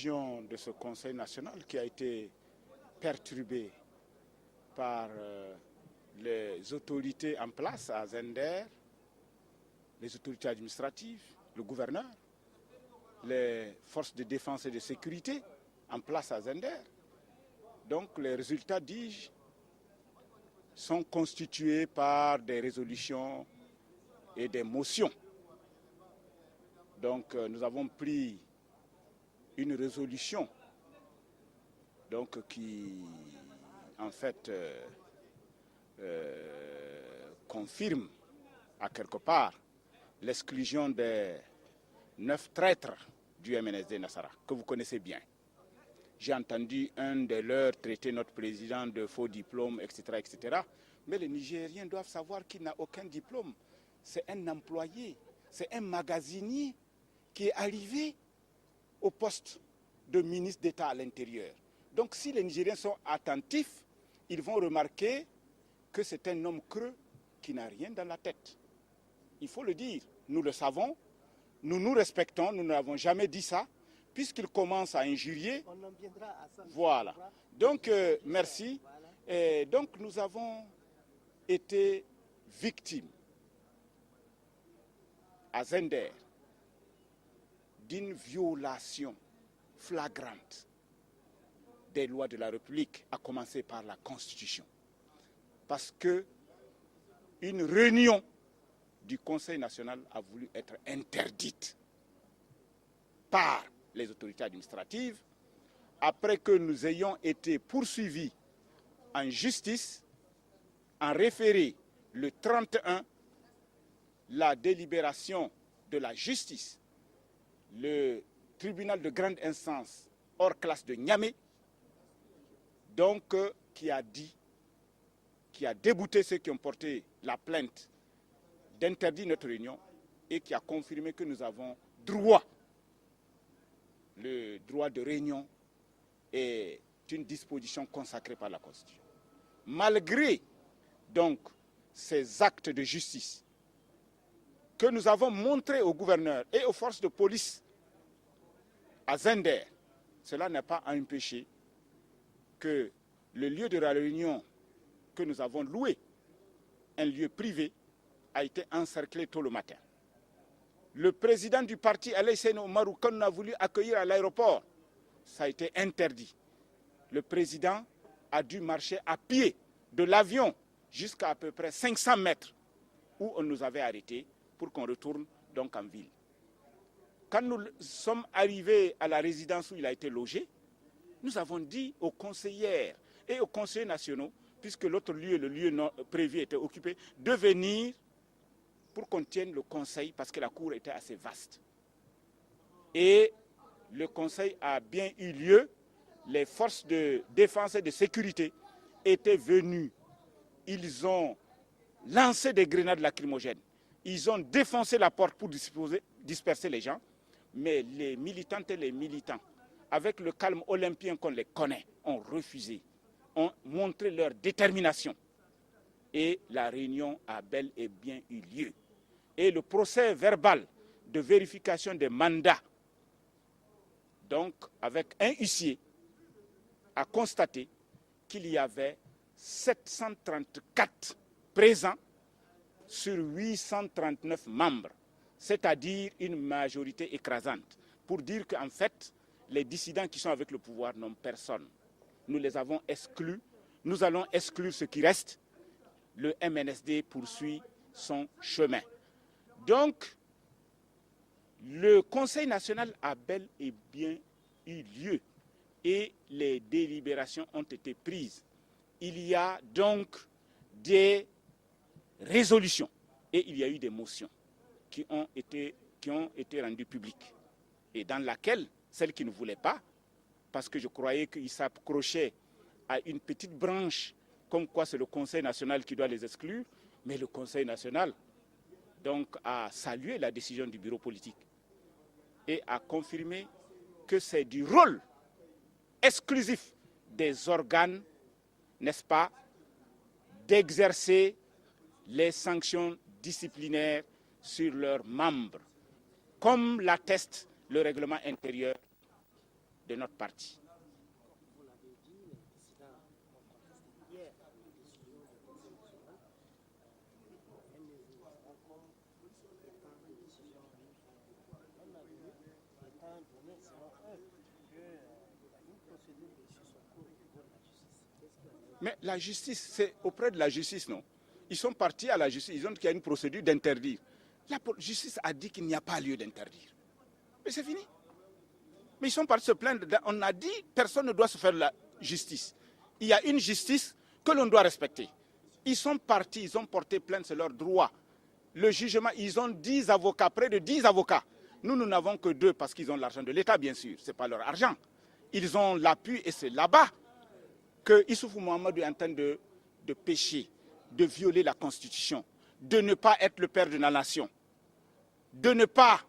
De ce Conseil national qui a été perturbé par les autorités en place à Zender, les autorités administratives, le gouverneur, les forces de défense et de sécurité en place à Zender. Donc les résultats, dis-je, sont constitués par des résolutions et des motions. Donc nous avons pris une résolution donc, qui en fait confirme à quelque part l'exclusion des 9 traîtres du MNSD Nassara, que vous connaissez bien. J'ai entendu un de leurs traiter notre président de faux diplômes, etc., etc. Mais les Nigériens doivent savoir qu'il n'a aucun diplôme. C'est un employé, c'est un magasinier qui est arrivé au poste de ministre d'État à l'intérieur. Donc si les Nigériens sont attentifs, ils vont remarquer que c'est un homme creux qui n'a rien dans la tête. Il faut le dire, nous le savons, nous nous respectons, nous n'avons jamais dit ça, puisqu'il commence à injurier. On en viendra à ça. Voilà. Donc merci. Et donc nous avons été victimes à Zender d'une violation flagrante des lois de la République, à commencer par la Constitution. Parce que une réunion du Conseil national a voulu être interdite par les autorités administratives après que nous ayons été poursuivis en justice, en référé le 31, la délibération de la justice, le tribunal de grande instance hors classe de Niamey, donc qui a débouté ceux qui ont porté la plainte d'interdire notre réunion et qui a confirmé que nous avons droit. Le droit de réunion est une disposition consacrée par la Constitution. Malgré donc ces actes de justice que nous avons montrés au gouverneur et aux forces de police à Zender, cela n'a pas empêché que le lieu de la réunion que nous avons loué, un lieu privé, a été encerclé tôt le matin. Le président du parti, Alassane Oumarou, quand on a voulu accueillir à l'aéroport, ça a été interdit. Le président a dû marcher à pied de l'avion jusqu'à peu près 500 mètres où on nous avait arrêtés pour qu'on retourne donc en ville. Quand nous sommes arrivés à la résidence où il a été logé, nous avons dit aux conseillères et aux conseillers nationaux, puisque l'autre lieu, le lieu prévu était occupé, de venir pour qu'on tienne le conseil parce que la cour était assez vaste. Et le conseil a bien eu lieu. Les forces de défense et de sécurité étaient venues. Ils ont lancé des grenades lacrymogènes. Ils ont défoncé la porte pour disperser les gens. Mais les militantes et les militants, avec le calme olympien qu'on les connaît, ont refusé, ont montré leur détermination. Et la réunion a bel et bien eu lieu. Et le procès verbal de vérification des mandats, donc avec un huissier, a constaté qu'il y avait 734 présents sur 839 membres, c'est-à-dire une majorité écrasante, pour dire qu'en fait, les dissidents qui sont avec le pouvoir n'ont personne. Nous les avons exclus, nous allons exclure ce qui reste. Le MNSD poursuit son chemin. Donc, le Conseil national a bel et bien eu lieu et les délibérations ont été prises. Il y a donc des résolutions et il y a eu des motions qui ont été rendues publiques et dans laquelle, celles qui ne voulaient pas, parce que je croyais qu'ils s'accrochaient à une petite branche, comme quoi c'est le Conseil national qui doit les exclure, mais le Conseil national donc, a salué la décision du bureau politique et a confirmé que c'est du rôle exclusif des organes, n'est-ce pas, d'exercer les sanctions disciplinaires sur leurs membres, comme l'atteste le règlement intérieur de notre parti. Vous l'avez dit, les dissidents ont contesté hier la décision du Conseil national. MNZ encore étant une décision même avenue, étant donné selon eux qu'il y a une procédure de justice au cours au niveau de la justice. Mais la justice, c'est auprès de la justice, non? Ils sont partis à la justice, ils ont dit qu'il y a une procédure d'interdire. La justice a dit qu'il n'y a pas lieu d'interdire. Mais c'est fini. Mais ils sont partis se plaindre. On a dit que personne ne doit se faire la justice. Il y a une justice que l'on doit respecter. Ils sont partis, ils ont porté plainte, c'est leur droit. Le jugement, ils ont 10 avocats, près de 10 avocats. Nous n'avons que 2 parce qu'ils ont l'argent de l'État, bien sûr. Ce n'est pas leur argent. Ils ont l'appui et c'est là-bas que Issoufou Mohamadou est en train de pécher, de violer la Constitution, de ne pas être le père de la nation, de ne pas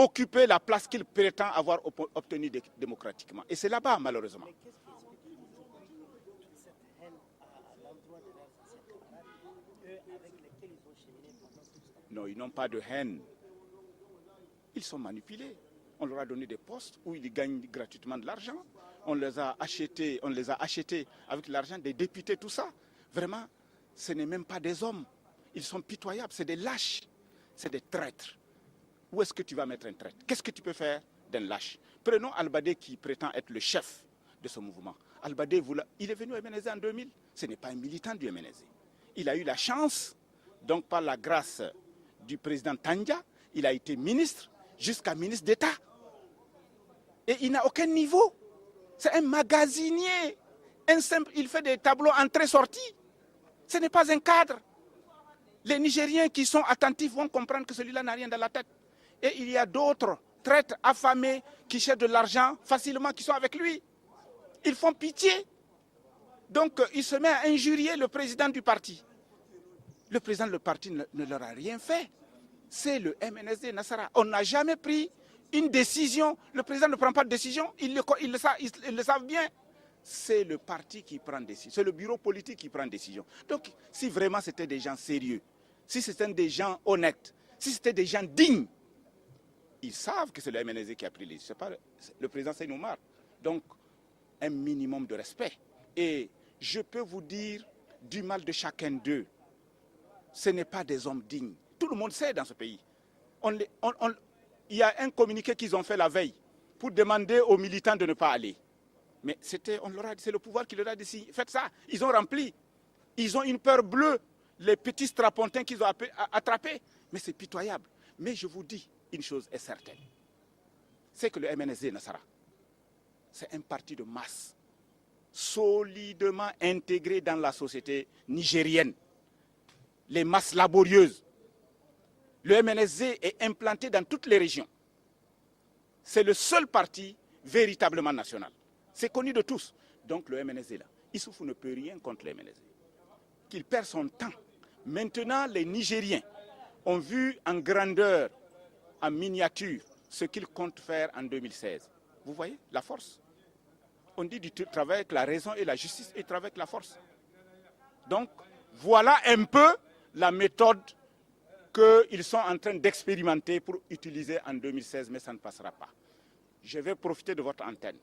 occuper la place qu'il prétend avoir obtenue démocratiquement. Et c'est là-bas, malheureusement. Mais qu'est-ce qui explique cette haine à l'endroit de leurs anciens camarades, eux avec lesquels ils ont cheminé pendant tout ce temps? Non, ils n'ont pas de haine. Ils sont manipulés. On leur a donné des postes où ils gagnent gratuitement de l'argent. On les a achetés avec l'argent des députés, tout ça. Vraiment, ce n'est même pas des hommes. Ils sont pitoyables, c'est des lâches, c'est des traîtres. Où est-ce que tu vas mettre un traître? Qu'est-ce que tu peux faire d'un lâche? Prenons Albadé qui prétend être le chef de ce mouvement. Albadé, il est venu au MNZ en 2000. Ce n'est pas un militant du MNZ. Il a eu la chance, donc par la grâce du président Tandja, il a été ministre jusqu'à ministre d'État. Et il n'a aucun niveau. C'est un magasinier. Il fait des tableaux entrée-sortie. Ce n'est pas un cadre. Les Nigériens qui sont attentifs vont comprendre que celui-là n'a rien dans la tête. Et il y a d'autres traîtres affamés qui cherchent de l'argent facilement, qui sont avec lui. Ils font pitié. Donc il se met à injurier le président du parti. Le président du parti ne leur a rien fait. C'est le MNSD Nassara. On n'a jamais pris une décision. Le président ne prend pas de décision. Ils le savent bien. C'est le parti qui prend décision. C'est le bureau politique qui prend décision. Donc, si vraiment c'était des gens sérieux, si c'était des gens honnêtes, si c'était des gens dignes, ils savent que c'est le MNSD qui a pris les décisions. C'est pas le président Seyni Oumar. Donc, un minimum de respect. Et je peux vous dire du mal de chacun d'eux. Ce n'est pas des hommes dignes. Tout le monde sait dans ce pays. Il y a un communiqué qu'ils ont fait la veille pour demander aux militants de ne pas aller. Mais c'est le pouvoir qui leur a dit, faites ça. Ils ont rempli. Ils ont une peur bleue, les petits strapontins qu'ils ont attrapés. Mais c'est pitoyable. Mais je vous dis, une chose est certaine. C'est que le MNSD Nassara, c'est un parti de masse, solidement intégré dans la société nigérienne. Les masses laborieuses. Le MNSD est implanté dans toutes les régions. C'est le seul parti véritablement national. C'est connu de tous. Donc le MNSD là, Issoufou ne peut rien contre le MNSD. Qu'il perd son temps. Maintenant, les Nigériens ont vu en grandeur, en miniature, ce qu'ils comptent faire en 2016. Vous voyez, la force. On dit du travail avec la raison et la justice, et travail avec la force. Donc, voilà un peu la méthode qu'ils sont en train d'expérimenter pour utiliser en 2016, mais ça ne passera pas. Je vais profiter de votre antenne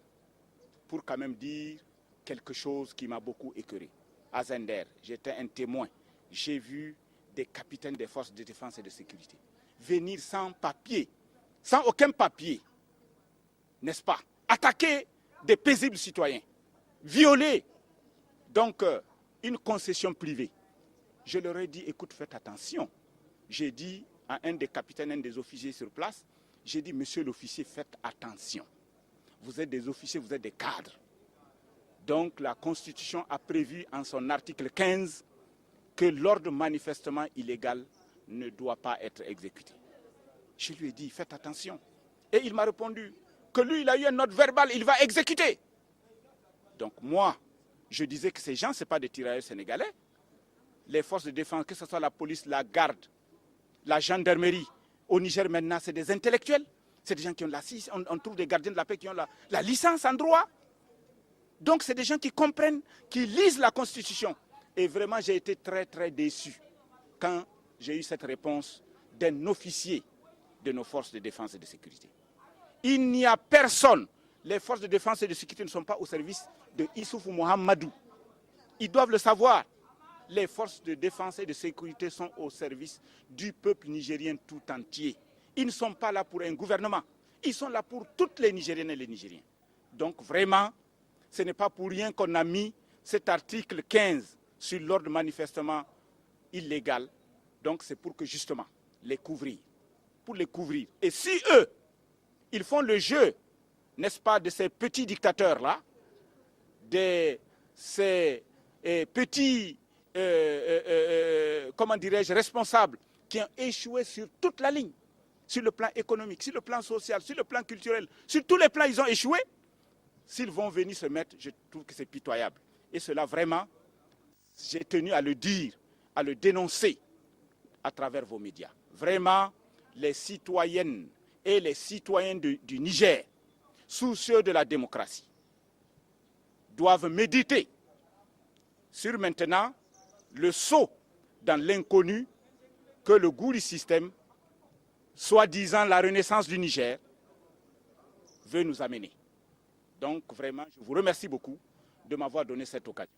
pour quand même dire quelque chose qui m'a beaucoup écœuré. À Zender, j'étais un témoin. J'ai vu des capitaines des forces de défense et de sécurité venir sans papier, sans aucun papier, n'est-ce pas, attaquer des paisibles citoyens, violer donc une concession privée. Je leur ai dit, écoute, faites attention. J'ai dit à un des capitaines, un des officiers sur place, j'ai dit, monsieur l'officier, faites attention. Vous êtes des officiers, vous êtes des cadres. Donc la Constitution a prévu en son article 15 que l'ordre manifestement illégal ne doit pas être exécuté. Je lui ai dit, faites attention. Et il m'a répondu que lui, il a eu un ordre verbal, il va exécuter. Donc moi, je disais que ces gens, ce n'est pas des tirailleurs sénégalais. Les forces de défense, que ce soit la police, la garde, la gendarmerie, au Niger maintenant, c'est des intellectuels. C'est des gens qui ont on trouve des gardiens de la paix qui ont la licence en droit. Donc c'est des gens qui comprennent, qui lisent la Constitution. Et vraiment, j'ai été très, très déçu quand j'ai eu cette réponse d'un officier de nos forces de défense et de sécurité. Il n'y a personne. les forces de défense et de sécurité ne sont pas au service de Issoufou Mohamedou. Ils doivent le savoir. Les forces de défense et de sécurité sont au service du peuple nigérien tout entier. Ils ne sont pas là pour un gouvernement. Ils sont là pour toutes les Nigériennes et les Nigériens. Donc vraiment, ce n'est pas pour rien qu'on a mis cet article 15 sur l'ordre manifestement illégal. Donc c'est pour que justement les couvrir. Pour les couvrir. Et si eux, ils font le jeu, n'est-ce pas, de ces petits dictateurs-là, de ces petits, comment dirais-je, responsables qui ont échoué sur toute la ligne, sur le plan économique, sur le plan social, sur le plan culturel, sur tous les plans, ils ont échoué. S'ils vont venir se mettre, je trouve que c'est pitoyable. Et cela, vraiment, j'ai tenu à le dire, à le dénoncer à travers vos médias. Vraiment, les citoyennes et les citoyens du Niger, soucieux de la démocratie, doivent méditer sur maintenant le saut dans l'inconnu que le goût du système, soi-disant la renaissance du Niger, veut nous amener. Donc vraiment, je vous remercie beaucoup de m'avoir donné cette occasion.